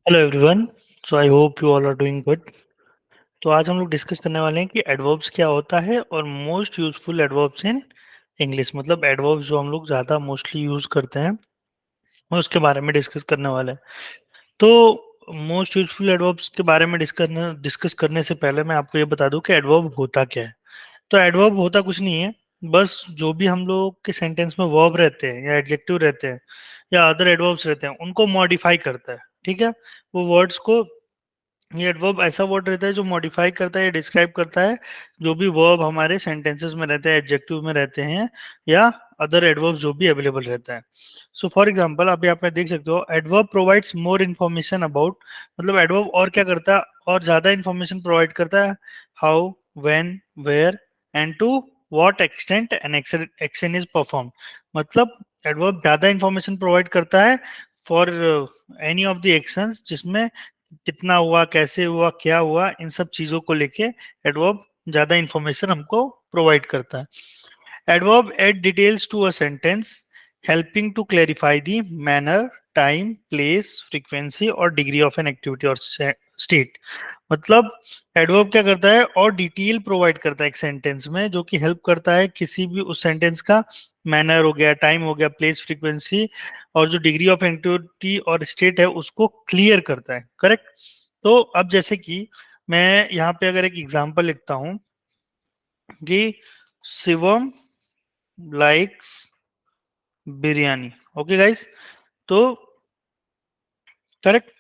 Hello everyone. So I hope you all are doing good. तो आज हम लोग डिस्कस करने वाले हैं कि एडवर्ब्स क्या होता है और most useful adverbs in English, मतलब एडवर्ब्स जो हम लोग ज़्यादा मोस्टली यूज़ करते हैं और उसके बारे में डिस्कस करने वाले हैं। तो मोस्ट यूजफुल एडवर्ब्स के बारे में डिस्कस करने से पहले मैं आपको ये बता दूं कि एडवर्ब होता क्या है। तो एडवर्ब होता कुछ नहीं है, बस जो भी हम लोग के सेंटेंस में वर्ब रहते हैं या एडजेक्टिव रहते हैं या अदर एडवर्ब्स रहते हैं उनको मॉडिफाई करता है। ठीक है, वो वर्ड्स को, ये एडवर्ब ऐसा वर्ड रहता है जो मॉडिफाई करता है या डिस्क्राइब करता है जो भी वर्ब हमारे सेंटेंसेस में रहते हैं, एडजेक्टिव में रहते हैं या अदर एडवर्ब जो भी अवेलेबल रहता है। सो फॉर एग्जांपल अभी आप देख सकते हो adverb provides more information about, मतलब एडवर्ब और क्या करता है, और ज्यादा इन्फॉर्मेशन प्रोवाइड करता है। How, when, where and to what extent an action is perform, मतलब एडवर्ब ज्यादा इन्फॉर्मेशन प्रोवाइड करता है for any of the actions, जिसमें कितना हुआ, कैसे हुआ, क्या हुआ, इन सब चीजों को लेके एडवर्ब ज्यादा इंफॉर्मेशन हमको प्रोवाइड करता है। Adverb add details to a sentence helping to clarify the manner, time, place, frequency और डिग्री ऑफ एन एक्टिविटी और स्टेट, मतलब एडवर्ब क्या करता है और डिटेल प्रोवाइड करता है एक सेंटेंस में, जो कि हेल्प करता है किसी भी उस सेंटेंस का मैनर हो गया, टाइम हो गया, प्लेस, फ्रीक्वेंसी और जो डिग्री ऑफ एक्टिविटी और स्टेट है उसको क्लियर करता है। करेक्ट। तो अब जैसे कि मैं यहाँ पे अगर एक एग्जांपल लिखता हूँ कि Shivam likes biryani. Okay guys, तो करेक्ट।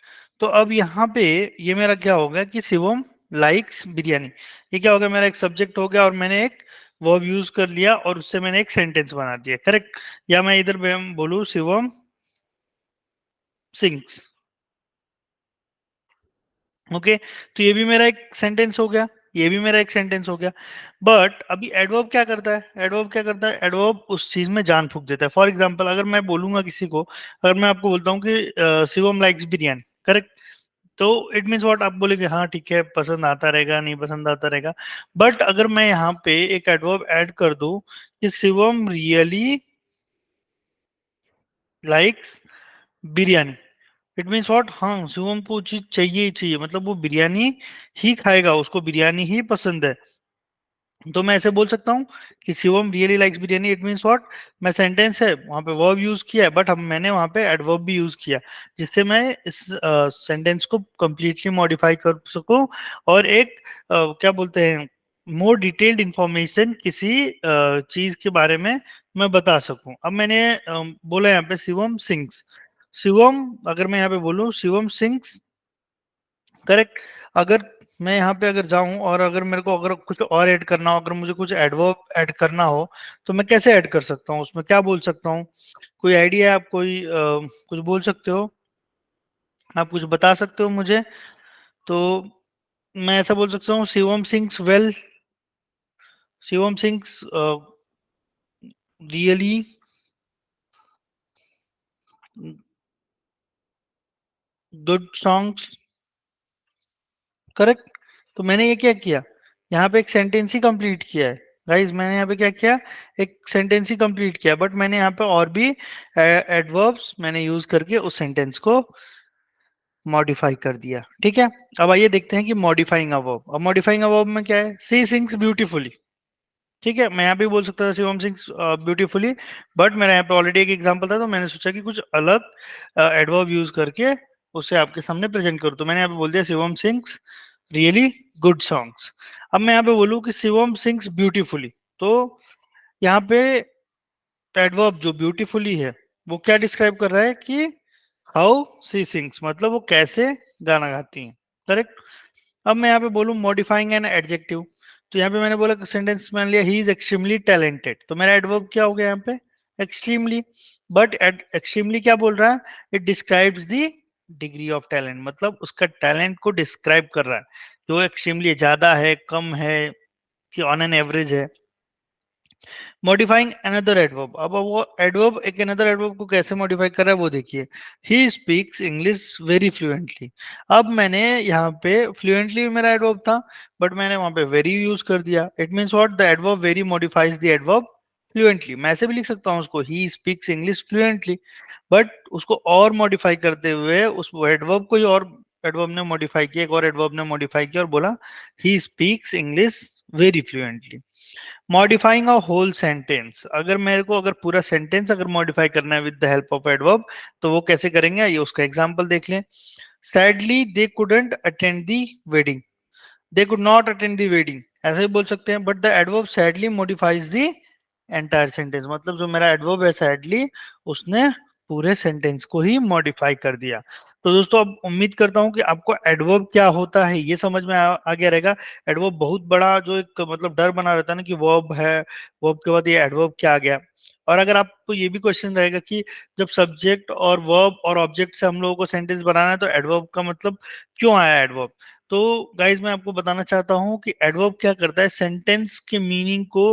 तो अब यहाँ पे ये मेरा क्या हो गया कि शिवम लाइक्स बिरयानी, ये क्या हो गया, मेरा एक सब्जेक्ट हो गया और मैंने एक वर्ब यूज कर लिया और उससे मैंने एक सेंटेंस बना दिया। करेक्ट। या मैं इधर बोलूँ शिवम सिंग्स। ओके, तो ये भी मेरा एक सेंटेंस हो गया, ये भी मेरा एक सेंटेंस हो गया। बट अभी एडवर्ब क्या करता है, एडवर्ब क्या करता है, एडवर्ब उस चीज में जान फूंक देता है। फॉर एग्जांपल अगर मैं बोलूंगा किसी को, अगर मैं आपको बोलता हूँ कि शिवम लाइक्स बिरयानी। करेक्ट। तो इट मीन्स व्हाट, आप बोलेंगे हाँ ठीक है, पसंद आता रहेगा, नहीं पसंद आता रहेगा। बट अगर मैं यहाँ पे एक एडवर्ब ऐड कर दूं कि Shivam really likes biryani, it means what, हाँ शिवम को चीज चाहिए ही चाहिए, मतलब वो बिरयानी ही खाएगा, उसको बिरयानी ही पसंद है। तो मैं ऐसे बोल सकता हूँ कि Shivam really likes biryani, it means what, मैं सेंटेंस है वहां पे वर्ब यूज किया है बट हम मैंने वहां पे एडवर्ब भी यूज किया, जिससे मैं इस सेंटेंस को कंप्लीटली मॉडिफाई कर सकूं और एक क्या बोलते हैं, मोर डिटेल्ड इंफॉर्मेशन किसी चीज के बारे में मैं बता सकूं। अब मैंने बोला यहाँ पे शिवम सिंग्स, शिवम, अगर मैं यहाँ पे बोलूँ शिवम सिंग्स। करेक्ट। अगर मैं यहाँ पे अगर जाऊं और अगर मेरे को अगर कुछ और ऐड करना हो, अगर मुझे कुछ एडवर्ब ऐड करना हो, तो मैं कैसे ऐड कर सकता हूँ, उसमें क्या बोल सकता हूँ, कोई आइडिया है आप, कोई कुछ बोल सकते हो, आप कुछ बता सकते हो मुझे। तो मैं ऐसा बोल सकता हूँ Shivam sings well, Shivam sings really good songs. Correct. तो मैंने ये क्या किया, यहाँ पे एक सेंटेंस ही कंप्लीट किया है। गाइस मैंने यहाँ पे क्या किया, एक सेंटेंस ही कंप्लीट किया, बट मैंने यहाँ पे और भी एडवर्ब्स मैंने यूज करके उस सेंटेंस को मॉडिफाई कर दिया। ठीक है। अब आइए देखते हैं कि मॉडिफाइंग अ वर्ब, अब मॉडिफाइंग अ वर्ब में क्या है, सी सिंग्स ब्यूटीफुली। ठीक है, मैं यहाँ पे बोल सकता था शिवम सिंग्स ब्यूटीफुली, बट मेरा यहाँ पे ऑलरेडी एक एग्जांपल था तो मैंने सोचा कि कुछ अलग एडवर्ब यूज करके उसे आपके सामने प्रेजेंट करूँ, तो मैंने यहाँ पे बोल दिया Shivam sings really good songs. अब मैं यहाँ पे बोलूँ कि शिवम सिंग्स ब्यूटीफुली, तो यहाँ पे एडवर्ब जो ब्यूटीफुली है वो क्या डिस्क्राइब कर रहा है कि हाउ सी सिंग्स, मतलब वो कैसे गाना गाती हैं। करेक्ट। अब मैं यहाँ पे बोलूँ मॉडिफाइंग एन एडजेक्टिव, तो यहाँ पे मैंने बोला सेंटेंस मान लिया ही इज एक्सट्रीमली टैलेंटेड, तो मेरा एडवर्ब क्या हो गया यहाँ पे, एक्सट्रीमली। बट एक्सट्रीमली क्या बोल रहा है, it describes the degree of talent, मतलब उसका टैलेंट को डिस्क्राइब कर रहा है कि वो एक्सट्रीमली ज्यादा है, कम है, कि ऑन एन एवरेज है। मॉडिफाइंग अनदर एडवर्ब, अब वो एडवर्ब एक अनदर एडवर्ब को कैसे मॉडिफाई कर रहा है वो देखिए, ही स्पीक्स इंग्लिश वेरी फ्लुएंटली। अब मैंने यहाँ पे फ्लुएंटली मेरा एडवर्ब था, बट मैंने वहां पे वेरी यूज कर दिया, it means what, the adverb very modifies the adverb fluently, मैं ऐसे भी लिख सकता हूँ उसको, ही स्पीक्स इंग्लिश फ्लुएंटली, बट उसको और मॉडिफाई करते हुए उस एडवर्ब को ही और एडवर्ब ने मॉडिफाई किया, एक और एडवर्ब ने मॉडिफाई किया और बोला he speaks English very fluently. Modifying a whole sentence, अगर मेरे को अगर पूरा सेंटेंस अगर मॉडिफाई करना है with the help of adverb, तो वो कैसे करेंगे, ये उसका एग्जांपल देख लें। Sadly they couldn't attend the wedding, they could not attend the wedding, ऐसे ही बोल सकते हैं, but the adverb sadly modifies the entire sentence, मतलब जो मेरा एडवर्ब है सैडली, उसने पूरे सेंटेंस को ही मॉडिफाई कर दिया। तो दोस्तों अब उम्मीद करता हूं कि आपको एडवर्ब क्या होता है ये समझ में आ गया रहेगा। एडवर्ब बहुत बड़ा जो एक मतलब डर बना रहता है ना कि वर्ब है, वर्ब के बाद ये एडवर्ब क्या आ गया। और अगर आपको ये भी क्वेश्चन रहेगा कि जब सब्जेक्ट और वर्ब और ऑब्जेक्ट से हम लोगों को सेंटेंस बनाना है तो एडवर्ब का मतलब क्यों आया एडवर्ब, तो गाइज मैं आपको बताना चाहता हूं कि एडवर्ब क्या करता है, सेंटेंस के मीनिंग को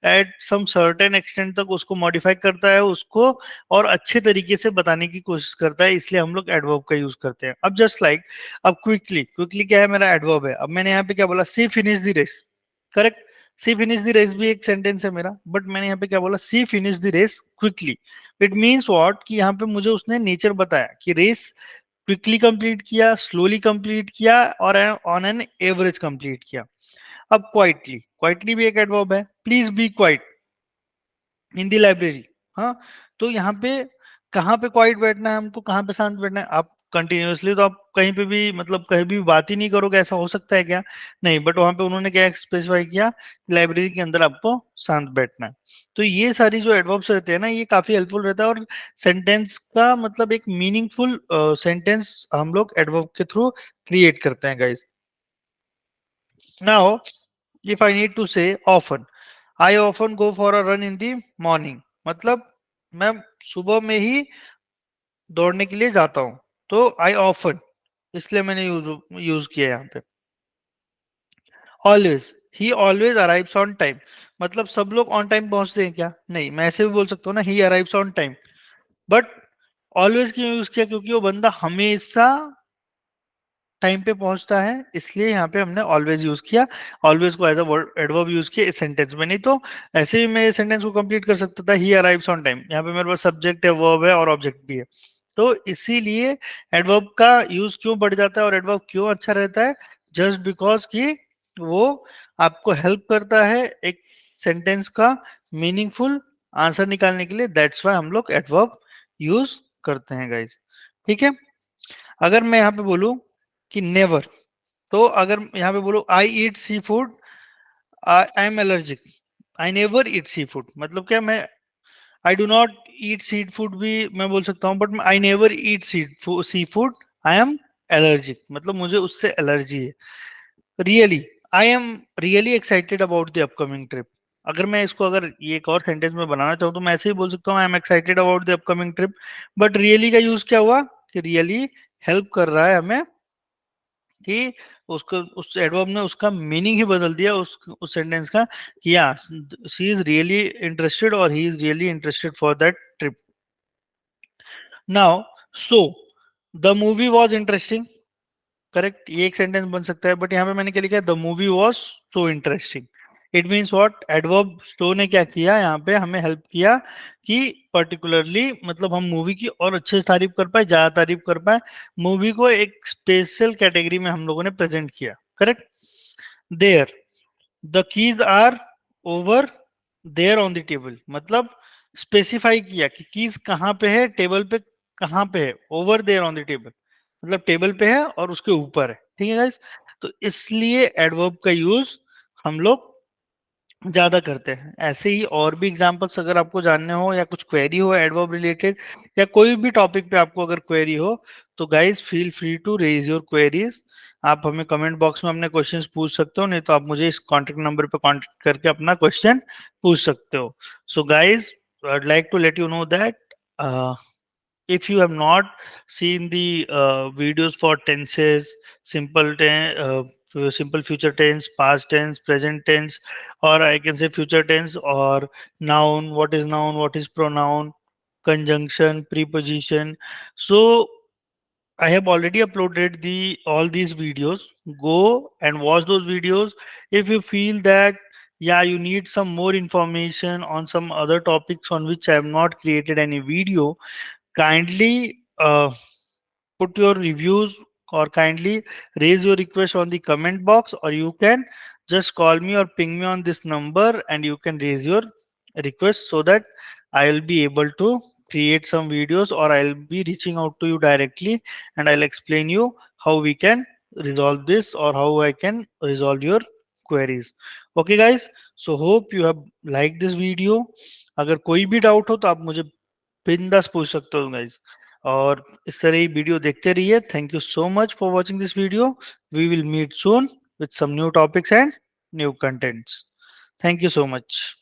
एट सम सर्टेन एक्सटेंट तक उसको मॉडिफाई करता है, उसको और अच्छे तरीके से बताने की कोशिश करता है, इसलिए हम लोग एडवर्ब का यूज करते हैं। अब जस्ट लाइक अब क्विकली, क्विकली क्या है, मेरा एडवर्ब है। अब मैंने यहाँ पे क्या बोला, she finish the race, correct. She finish the race भी एक सेंटेंस है मेरा, बट मैंने यहाँ पे क्या बोला, she finish the race quickly. It means what कि यहाँ पे मुझे उसने नेचर बताया कि रेस क्विकली कंप्लीट किया, स्लोली कंप्लीट किया और ऑन एन एवरेज कंप्लीट किया। अब क्वाइटली, क्वाइटली भी एक एडवर्ब है, please be quite in the library. हाँ, तो यहाँ पे कहाँ पे क्वाइट बैठना है हमको, कहाँ पे शांत बैठना है। आप कंटिन्यूअसली तो आप कहीं पे भी मतलब कहीं भी बात ही नहीं करोगे, ऐसा हो सकता है क्या, नहीं, बट वहां पे उन्होंने क्या स्पेसिफाई किया, लाइब्रेरी के अंदर आपको शांत बैठना है। तो ये सारी जो एडवर्ब्स रहते हैं ना, ये काफी हेल्पफुल रहता है और सेंटेंस का मतलब एक मीनिंगफुल सेंटेंस हम लोग एडवर्ब के थ्रू क्रिएट करते हैं guys. Now if I need to say often, I often go for a run in the morning, मतलब मैं सुबह में ही दौड़ने के लिए जाता हूँ, तो आई ऑफन इसलिए मैंने यूज यूज किया यहाँ पे। Always, he always arrives on time, मतलब सब लोग ऑन टाइम पहुंचते हैं क्या, नहीं, मैं ऐसे भी बोल सकता हूँ ना, he arrives on time, but always क्यों यूज किया, क्योंकि वो बंदा हमेशा टाइम पे पहुंचता है, इसलिए यहाँ पे हमने ऑलवेज यूज किया, ऑलवेज को एज अ एडवर्ब यूज किया इस सेंटेंस में। नहीं तो ऐसे ही मैं सेंटेंस को कंप्लीट कर सकता था, ही अराइव्स ऑन टाइम, यहाँ पे मेरे पास सब्जेक्ट है, वर्ब है और ऑब्जेक्ट भी है। तो इसीलिए एडवर्ब का यूज क्यों बढ़ जाता है और एडवर्ब क्यों अच्छा रहता है, जस्ट बिकॉज कि वो आपको हेल्प करता है एक सेंटेंस का मीनिंगफुल आंसर निकालने के लिए, दैट्स वाई हम लोग एडवर्ब यूज करते हैं गाइज। ठीक है, अगर मैं यहाँ पे बोलूँ कि नेवर, तो अगर यहाँ पे बोलो I eat seafood, I am allergic, I never eat seafood, मतलब क्या, मैं I do not eat seafood भी मैं बोल सकता हूँ, but I never eat seafood, I am allergic, मतलब मुझे उससे एलर्जी है। Really, I am really excited about the upcoming trip, अगर मैं इसको अगर ये एक और सेंटेंस में बनाना चाहूँ तो मैं ऐसे ही बोल सकता हूँ, I am excited about the upcoming trip, but really का यूज क्या हुआ कि रियली हेल्प कर रहा है हमें कि उसको उस एडवर्ब ने उसका मीनिंग ही बदल दिया उस सेंटेंस का कि या शी इज रियली इंटरेस्टेड और he is really interested for that trip. Now so the movie was interesting, correct, ये एक सेंटेंस बन सकता है, बट यहाँ पे मैंने क्या लिखा है, the movie was so interesting. It means what, adverb सो ने क्या किया यहाँ पे, हमें हेल्प किया कि पर्टिकुलरली मतलब हम मूवी की और अच्छे से तारीफ कर पाए, ज्यादा तारीफ कर पाए, मूवी को एक स्पेशल कैटेगरी में हम लोगों ने प्रेजेंट किया, correct. There, the keys are over there on the table, मतलब स्पेसिफाई किया कि कीज कहाँ पे है, टेबल पे कहाँ पे है, over there on the table, मतलब टेबल पे है और उसके ऊपर है, ठीक है गाइस। तो इसलिए एडवर्ब का यूज हम लोग ज्यादा करते हैं। ऐसे ही और भी एग्जांपल्स अगर आपको जानने हो या कुछ क्वेरी हो एडवर्ब रिलेटेड या कोई भी टॉपिक पे आपको अगर क्वेरी हो, तो guys feel free to raise your queries. आप हमें कमेंट बॉक्स में अपने क्वेश्चंस पूछ सकते हो, नहीं तो आप मुझे इस कॉन्टेक्ट नंबर पे कांटेक्ट करके अपना क्वेश्चन पूछ सकते हो। So guys, I'd like to let you know that if you have not seen the videos for tenses, simple future tense, past tense, present tense, or I can say future tense, or noun, what is pronoun, conjunction, preposition. So I have already uploaded the all these videos. Go and watch those videos. If you feel that yeah, you need some more information on some other topics on which I have not created any video, kindly put your reviews or kindly raise your request on the comment box, or you can just call me or ping me on this number and you can raise your request so that I will be able to create some videos, or I'll be reaching out to you directly and I'll explain you how we can resolve this or how I can resolve your queries. Okay guys, so hope you have liked this video. अगर कोई भी doubt हो तो आप मुझे बिंदास पूछ सकते हो गाइज, और इस तरह ही वीडियो देखते रहिए. Thank you so much for watching this video. We will meet soon with some new topics and new contents. Thank you so much.